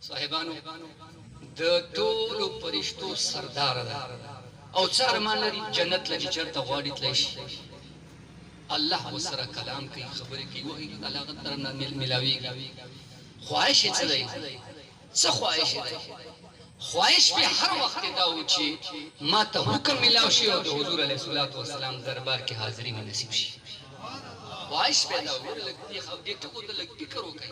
صاحبانو د ټولو فرشتو سردار ده او څار مان لري جنت لږ چرته غواړي تللی شي الله وسره کلام کوي خبرې کوي وایي علاقه تر نه ملاويږي خواهش یې څه دی څه خواهش دی خواهش په هر وخت دا و چې ما ته حکم ملاو شي او د حضور علیه الصلاۃ والسلام دربار کې حاضری مې نصیب شي خواهش پیدا ولګي خو دې ټکو ته لګ فکر وکړي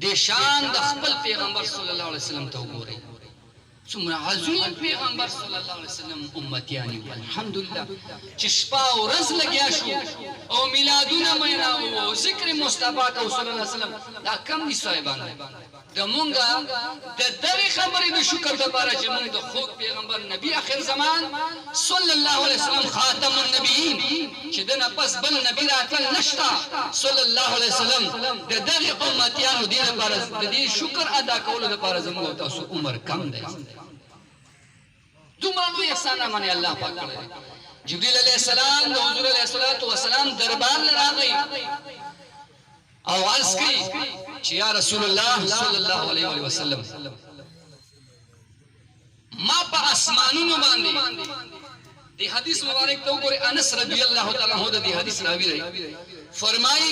د شان د خپل پیغمبر صلی الله علیه وسلم ته وګورئ څومره عظیم پیغمبر صلی الله علیه وسلم امتیانی الحمدلله چې شپه او ورځ لګیا شو او میلادونه میناو او ذکر مصطفی کو صلی الله علیه وسلم دا کم دي صاحبانو د مونږه د دغه خبرې د شکر لپاره چې مونږ د خو پیغمبر نبی اخر زمان صلی الله علیه وسلم خاتم النبیین چې دنه پس بل نبی راتل نشتا صلی الله علیه وسلم د دغه امتیانو دې لپاره د دې شکر ادا کولو لپاره زموږ تاسو عمر کم دی دومره لوی احسان باندې الله پاک کړی جبرئیل علیه السلام د حضور علیه الصلاۃ والسلام دربار راغی او عرض کړي چې یا رسول الله صلی الله علیه وسلم ما په اسمانونو باندې دی حدیث مبارک ته وګورئ انس رضی الله تعالی عنہ د دې حدیث راوی دی فرمایي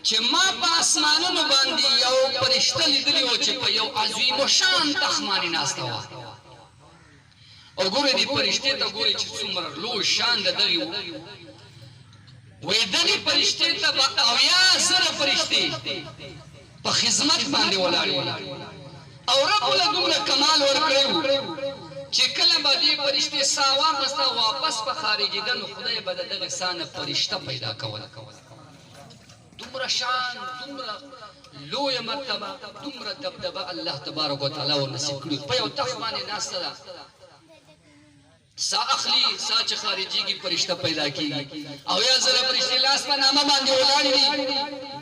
چې ما په اسمانونو باندې یو فرشته لیدلی و چې په یو عظیم شان تخمانی ناسته و او ګورئ دې فرشته ته ګورئ چې څومره لوی شان د دغه وې دغه فرشته ته او یا سره فرشته په خدمت باندې ولاړ او رب له دومره کمال ورکړو چې کله باندې فرشته ساوا مستا واپس په خارجي دنو خدای به دغه سانه فرشته پیدا کوله دومره شان دومره لوی مرتبه دومره دبدبه الله تبارک وتعالى ورنصیب کړو په یو تخ باندې ناسته سا اخلی سا چې خارجيږي فرشته پیدا کیږي او یا زره فرشته لاس په نامه باندې ولاړ دي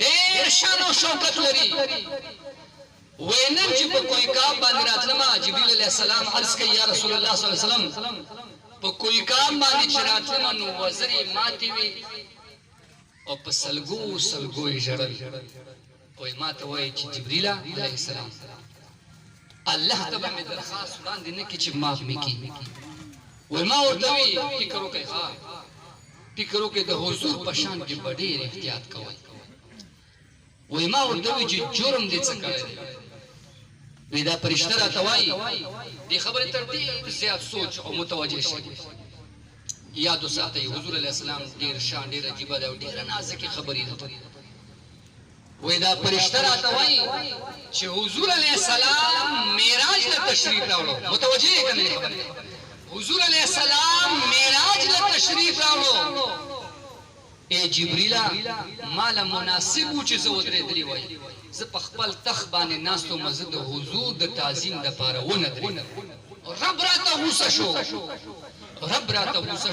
ډېر شان او شوکت لري وینم چې په کوئی کام باندې راتلم جبرئیل علیه السلام عرض کوي یا رسول الله صلی الله علیه وسلم په کوئی کام باندې چې راتلم نو وزري ماتي وي او په سلګو سلګو یې جړل وای ماته وای چې جبرئیل علیه السلام الله تبارک درخواست وړاندې نه کی چې معاف میکي وما ورتوي فکر وکي ها فکر وکي د حضور په شان کې ډېر احتیاط کوي وما ورتوي چې جرم دې څه کړی دی دا فرشته راته وایي دې خبره تر دې زیات سوچ او متوجه شي یاد وساتئ حضور علیه السلام ډېر شان ډېر عجیب دی او ډېر نازکه خبرې ده وې دا فرشته راته وایي چې حضور علیه السلام معراج له تشریف راوړو متوجه یې کنه حضور علیہ السلام معراج له تشریف راوړو اے جبرئیل مال مناسب و چې زه ودرېدلی وای زه په خپل تخ باندې ناستو مزه د حضور د تعظیم لپاره ونه درې رب راته غوسه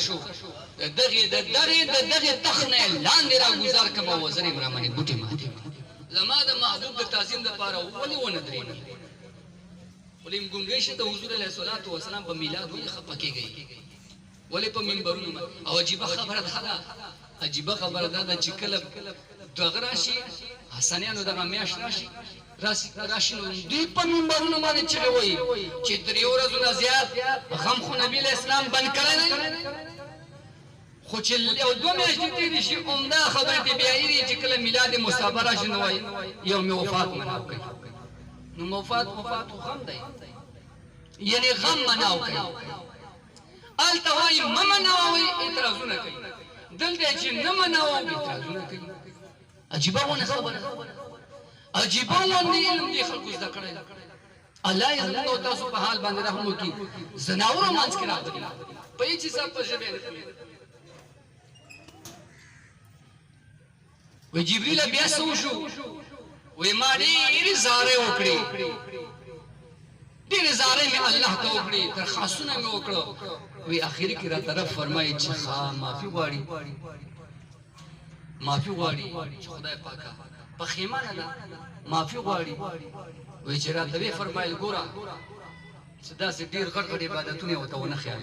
شو دغه تخ نه لاندې را گزار کما وزرې برامنې بوټي ماته زما د محبوب د تعظیم لپاره ولې ونه درې ولیم ګونګې ته حضور علیه الصلاۃ والسلام په میلاد وی خپکه گئی ولې په منبرونو او عجیب خبره ده چې کله دغه راشي حسنیانو دغه میاش راشي نو دی په منبرونو باندې چې وایي چې درې ورځې نه زیات غم خو نبی اسلام بند کړی نه خو چې یو دوه میاشتې تېرې شي عمده خبره دې بیا یې چې کله میلاد مصطفی راشي نو وایي یوم وفات مناو کوي نو وفات غم دی یعنی غم مناو کوي الته وایي مناوي اعتراضونه کوي دلته چې نه مناوي اعتراضونه کوي عجیبونه خبره عجیبونه علم دي خلکو زده کړی الله یې زموږ تاسو په حال باندې رحم وکړي زناورو مانځ کې راغلي په هیڅ حساب په ژبه نه کوي و جبرئیل بیا سوشو وې ما ډېرې زارې وکړې ډېرې زارې مې الله ته وکړې درخواستونه مې وکړو وې اخري کې را طرف فرمایي چې ها معافي غواړي چې خدای پاکه پښیمانه ده معافي غواړي وې چې راته وی فرمایل ګوره صدا سي ډېر غټ عبادتونه وته ونه خیال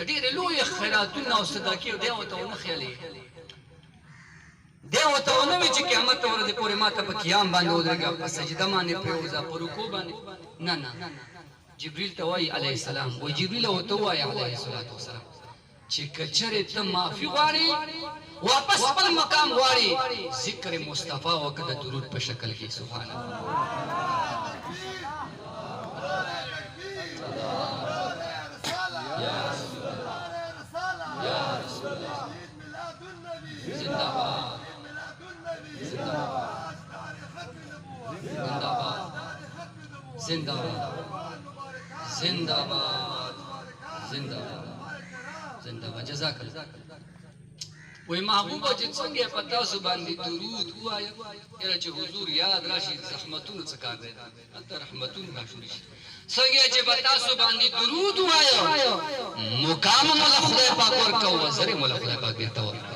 ډېر لوی خیراتونه او صدقې دی وته ونه خیالي دیو ته ونه وی چې قیامت ورځ پورې ماته په قیام باندې ودرېږه په سجده باندې پریوځه په رکوع باندې نه نه جبريل ته وایي علیه السلام وای جبريل او ته وایي علیه السلام چې کچره ته معافي غواړي واپس خپل مقام غواړي ذکر مصطفی او کده درود په شکل کې سبحان الله یا رسول الله یا رسول الله زندہ باد زندہ باد زندہ باد زندہ باد زندہ باد زندہ باد جزاک اللہ وای محبوبه چې څنګه پتا سو باندې درود وایا یره چې حضور یاد راشي رحمتونو څخه دی انت رحمتون راشي څنګه چې پتا سو باندې درود وایا مقام مل خدای پاک ورکو وزره مل خدای پاک ته